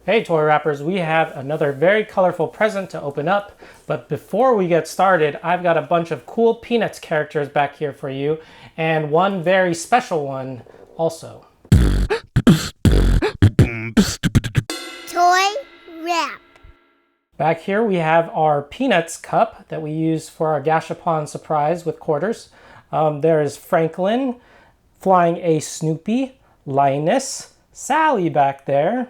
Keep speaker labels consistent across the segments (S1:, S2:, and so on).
S1: Hey toy wrappers, we have another very colorful present to open up, but before we get started, I've got a bunch of cool Peanuts characters back here for you, and one very special one also.
S2: ToyRap.
S1: Back here we have our Peanuts cup that we use for our Gashapon surprise with quarters. There is Franklin flying a Snoopy, Linus, Sally back there,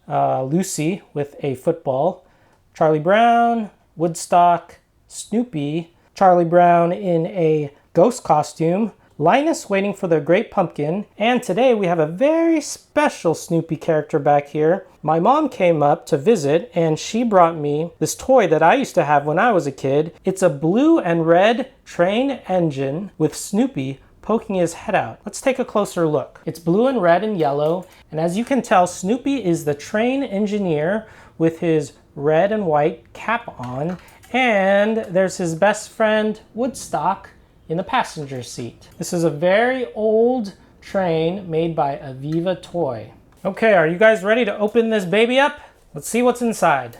S1: Lucy with a football, Charlie Brown, Woodstock, Snoopy, Charlie Brown in a ghost costume, Linus waiting for the Great Pumpkin, and today we have a very special Snoopy character back here. My mom came up to visit and she brought me this toy that I used to have when I was a kid. It's a blue and red train engine with Snoopy poking his head out. Let's take a closer look. It's blue and red and yellow, and as you can tell, Snoopy is the train engineer with his red and white cap on, and there's his best friend Woodstock in the passenger seat. This is a very old train made by Aviva Toy. Okay, are you guys ready to open this baby up? Let's see what's inside.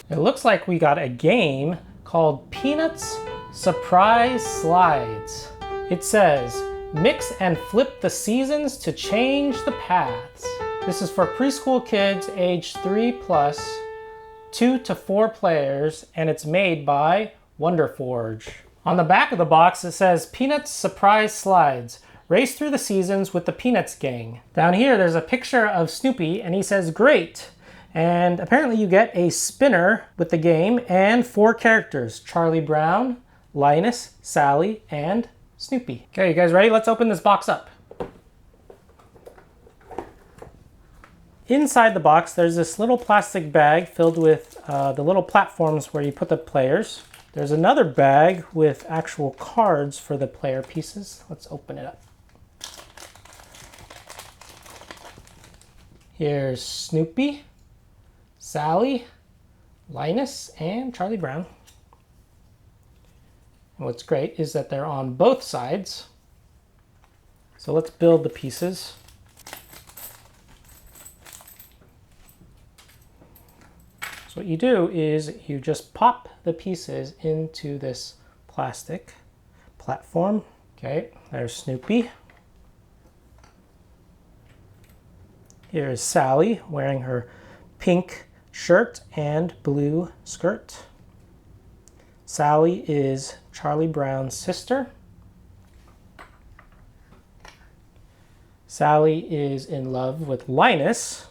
S1: It looks like we got a game called Peanuts Surprise Slides. It says, mix and flip the seasons to change the paths. This is for preschool kids age 3+, 2 to 4 players, and it's made by Wonderforge. On the back of the box it says Peanuts Surprise Slides. Race through the seasons with the Peanuts gang. Down here there's a picture of Snoopy and he says great. And apparently you get a spinner with the game and 4 characters, Charlie Brown, Linus, Sally, and Snoopy. Okay, you guys ready? Let's open this box up. Inside the box, there's this little plastic bag filled with the little platforms where you put the players. There's another bag with actual cards for the player pieces. Let's open it up. Here's Snoopy, Sally, Linus, and Charlie Brown. And what's great is that they're on both sides. So let's build the pieces. So what you do is you just pop the pieces into this plastic platform. Okay, there's Snoopy. Here's Sally wearing her pink shirt and blue skirt. Sally is Charlie Brown's sister. Sally is in love with Linus,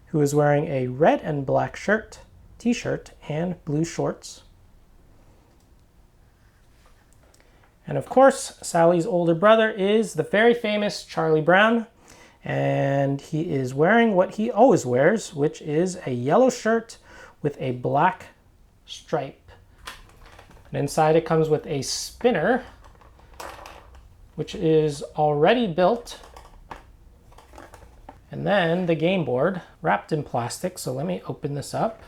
S1: who is wearing a red and black shirt, t-shirt, and blue shorts. And of course, Sally's older brother is the very famous Charlie Brown, and he is wearing what he always wears, which is a yellow shirt with a black stripe. And inside it comes with a spinner, which is already built. And then the game board wrapped in plastic. So let me open this up.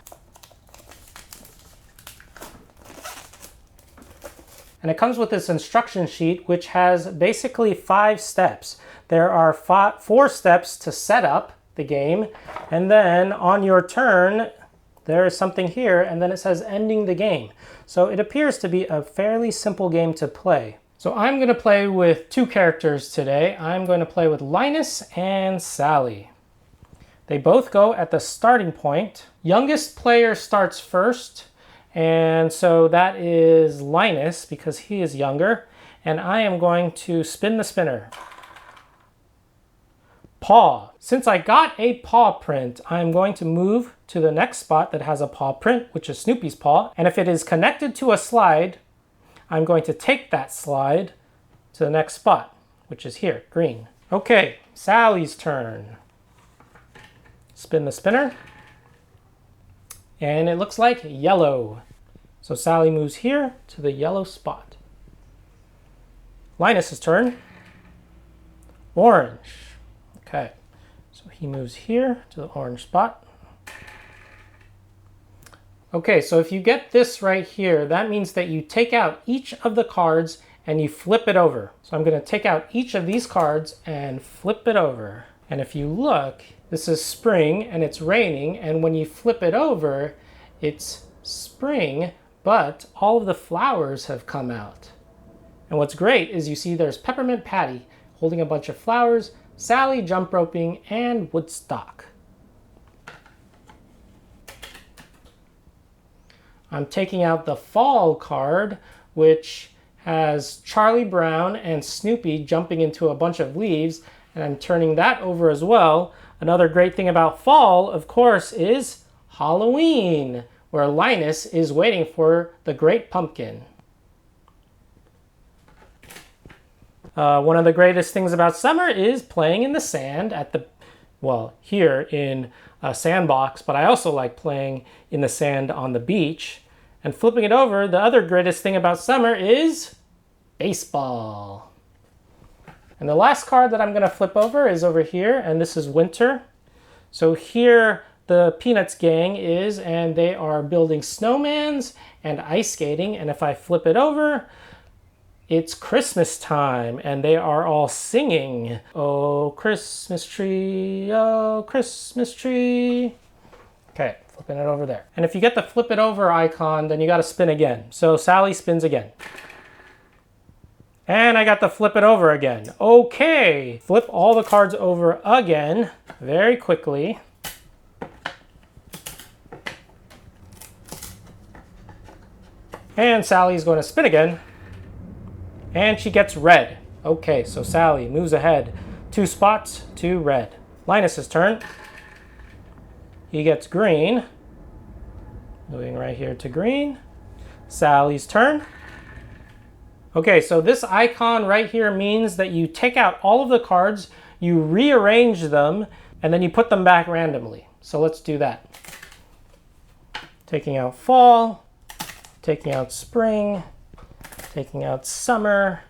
S1: And it comes with this instruction sheet, which has basically 5 steps. There are 4 steps to set up the game, and then on your turn, there is something here, and then it says ending the game. So it appears to be a fairly simple game to play. So I'm going to play with 2 characters today. I'm going to play with Linus and Sally. They both go at the starting point. Youngest player starts first, and so that is Linus because he is younger, and I am going to spin the spinner. Paw. Since I got a paw print, I'm going to move to the next spot that has a paw print, which is Snoopy's paw. And if it is connected to a slide, I'm going to take that slide to the next spot, which is here, green. Okay, Sally's turn. Spin the spinner. And it looks like yellow. So Sally moves here to the yellow spot. Linus's turn. Orange. Okay, so he moves here to the orange spot. Okay, so if you get this right here, that means that you take out each of the cards and you flip it over. So I'm going to take out each of these cards and flip it over. And if you look, this is spring and it's raining, and when you flip it over, it's spring, but all of the flowers have come out. And what's great is you see there's Peppermint Patty holding a bunch of flowers, Sally jump roping, and Woodstock. I'm taking out the fall card, which has Charlie Brown and Snoopy jumping into a bunch of leaves, and I'm turning that over as well. Another great thing about fall, of course, is Halloween, where Linus is waiting for the great pumpkin. One of the greatest things about summer is playing in the sand at the, well, here in a sandbox, but I also like playing in the sand on the beach. And flipping it over, the other greatest thing about summer is baseball. And the last card that I'm going to flip over is over here, and this is winter. So here the Peanuts gang is, and they are building snowmans and ice skating. And if I flip it over, it's Christmas time, and they are all singing, "Oh, Christmas tree, oh, Christmas tree." Okay, flipping it over there. And if you get the flip it over icon, then you got to spin again. So Sally spins again. And I got to flip it over again. Okay, flip all the cards over again very quickly. And Sally's going to spin again. And she gets red. Okay, so Sally moves ahead 2 spots to red. Linus's turn. He gets green. Moving right here to green. Sally's turn. Okay, so this icon right here means that you take out all of the cards, you rearrange them, and then you put them back randomly. So let's do that. Taking out fall, taking out spring, taking out summer,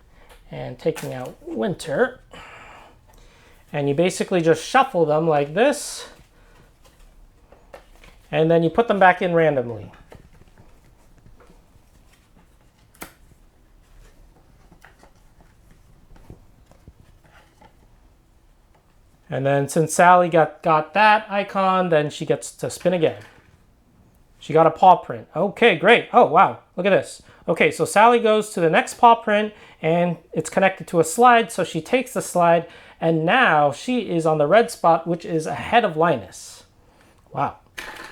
S1: and taking out winter. And you basically just shuffle them like this, and then you put them back in randomly. And then since Sally got that icon, then she gets to spin again. She got a paw print. Okay, great. Oh, wow. Look at this. Okay, so Sally goes to the next paw print, and it's connected to a slide, so she takes the slide, and now she is on the red spot, which is ahead of Linus. Wow.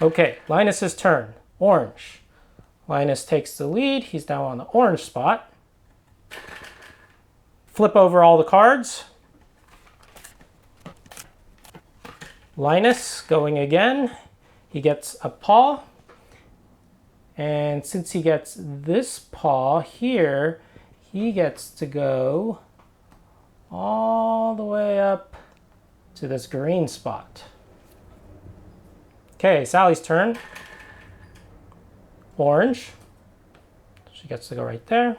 S1: Okay, Linus's turn. Orange. Linus takes the lead. He's now on the orange spot. Flip over all the cards. Linus going again. He gets a paw. And since he gets this paw here, he gets to go all the way up to this green spot. Okay, Sally's turn. Orange. She gets to go right there.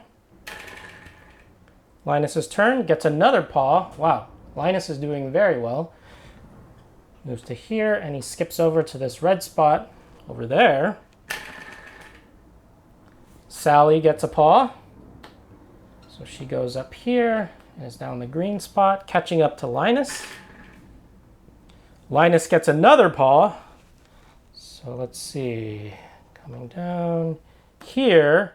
S1: Linus's turn, gets another paw. Wow, Linus is doing very well. Moves to here, and he skips over to this red spot over there. Sally gets a paw. So she goes up here and is now in the green spot, catching up to Linus. Linus gets another paw. So let's see, coming down here.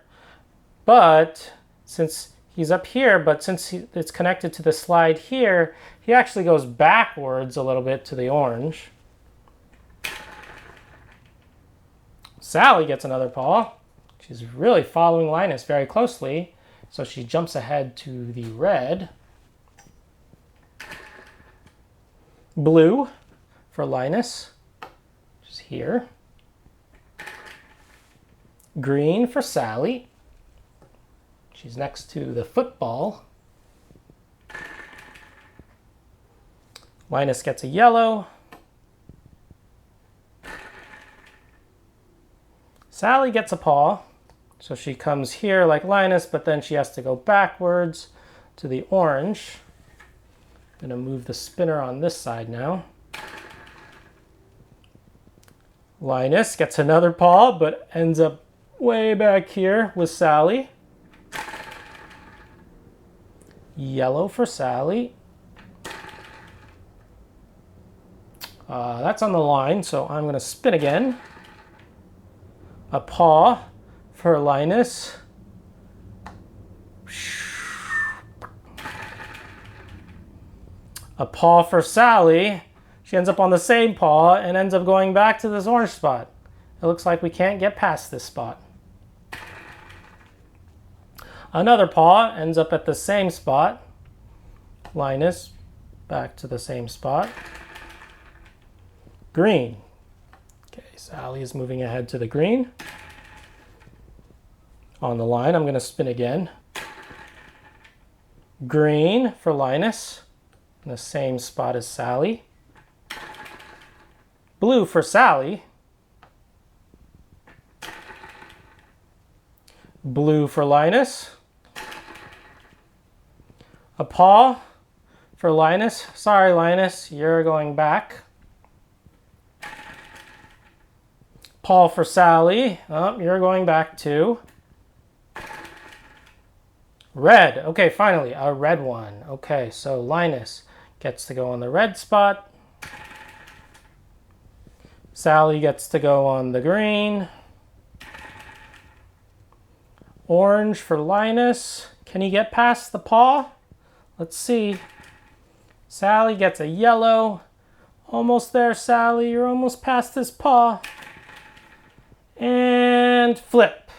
S1: But since he's up here, but since it's connected to the slide here, he actually goes backwards a little bit to the orange. Sally gets another paw. She's really following Linus very closely, so she jumps ahead to the red. Blue for Linus, which is here. Green for Sally. She's next to the football. Linus gets a yellow. Sally gets a paw. So she comes here like Linus, but then she has to go backwards to the orange. I'm going to move the spinner on this side now. Linus gets another paw, but ends up way back here with Sally. Yellow for Sally. That's on the line, so I'm going to spin again. A paw for Linus. A paw for Sally. She ends up on the same paw and ends up going back to this orange spot. It looks like we can't get past this spot. Another paw ends up at the same spot. Linus back to the same spot. Green. Okay, Sally is moving ahead to the green. On the line, I'm going to spin again. Green for Linus. In the same spot as Sally. Blue for Sally. Blue for Linus. A paw for Linus. Sorry, Linus, you're going back. Paw for Sally. Oh, you're going back too. Red. Okay, finally, a red one. Okay, so Linus gets to go on the red spot. Sally gets to go on the green. Orange for Linus. Can he get past the paw? Let's see. Sally gets a yellow. Almost there, Sally. You're almost past this paw. And flip.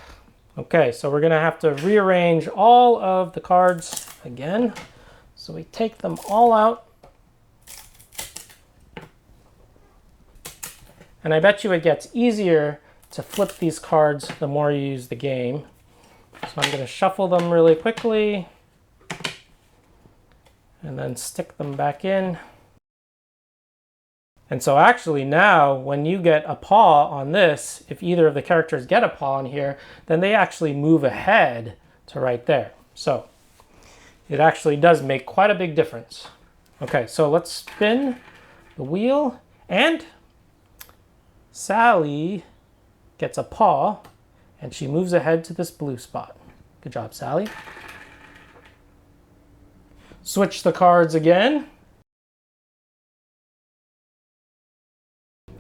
S1: Okay, so we're going to have to rearrange all of the cards again. So we take them all out. And I bet you it gets easier to flip these cards the more you use the game. So I'm going to shuffle them really quickly and then stick them back in. And so actually now when you get a paw on this, if either of the characters get a paw on here, then they actually move ahead to right there. So it actually does make quite a big difference. Okay, so let's spin the wheel, and Sally gets a paw and she moves ahead to this blue spot. Good job, Sally. Switch the cards again.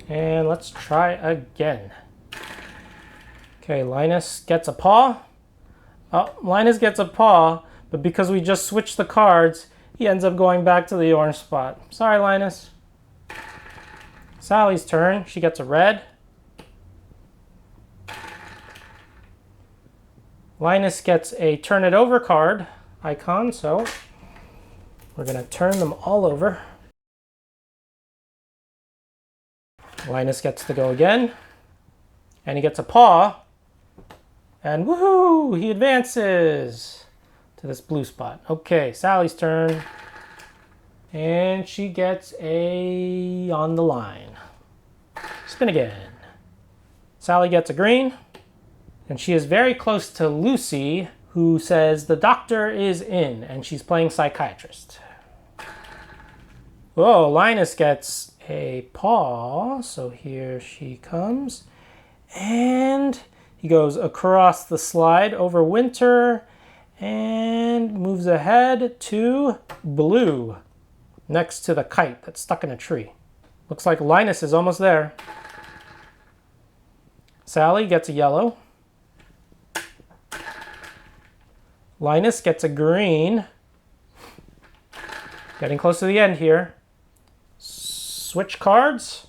S1: And let's try again. Okay, Linus gets a paw. Oh, Linus gets a paw, but because we just switched the cards, he ends up going back to the orange spot. Sorry, Linus. Sally's turn. She gets a red. Linus gets a turn it over card icon, so we're going to turn them all over. Linus gets to go again, and he gets a paw, and woohoo, he advances to this blue spot. Okay, Sally's turn, and she gets a on the line. Spin again. Sally gets a green, and she is very close to Lucy, who says the doctor is in, and she's playing psychiatrist. Whoa, Linus gets a paw, so here she comes, and he goes across the slide over winter and moves ahead to blue next to the kite that's stuck in a tree. Looks like Linus is almost there. Sally gets a yellow. Linus gets a green. Getting close to the end here. Switch cards.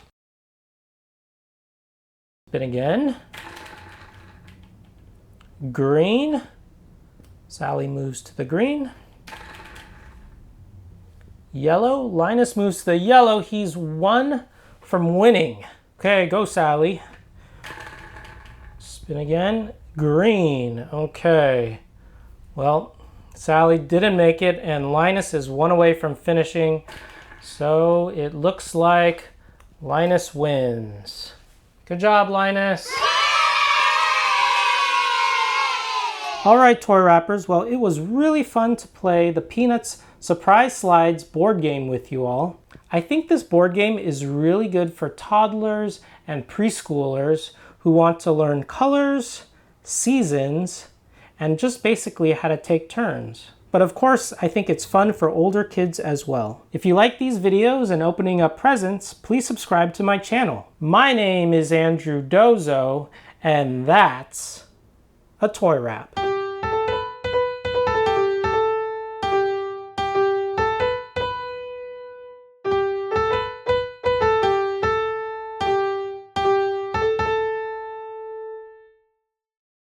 S1: Spin again. Green. Sally moves to the green. Yellow. Linus moves to the yellow. He's one from winning. Okay, go Sally. Spin again. Green. Okay. Well, Sally didn't make it, and Linus is one away from finishing. So it looks like Linus wins. Good job, Linus. All right, toy wrappers. Well, it was really fun to play the Peanuts Surprise Slides board game with you all. I think this board game is really good for toddlers and preschoolers who want to learn colors, seasons, and just basically how to take turns. But of course, I think it's fun for older kids as well. If you like these videos and opening up presents, please subscribe to my channel. My name is Andrew Dozo, and that's a toy wrap.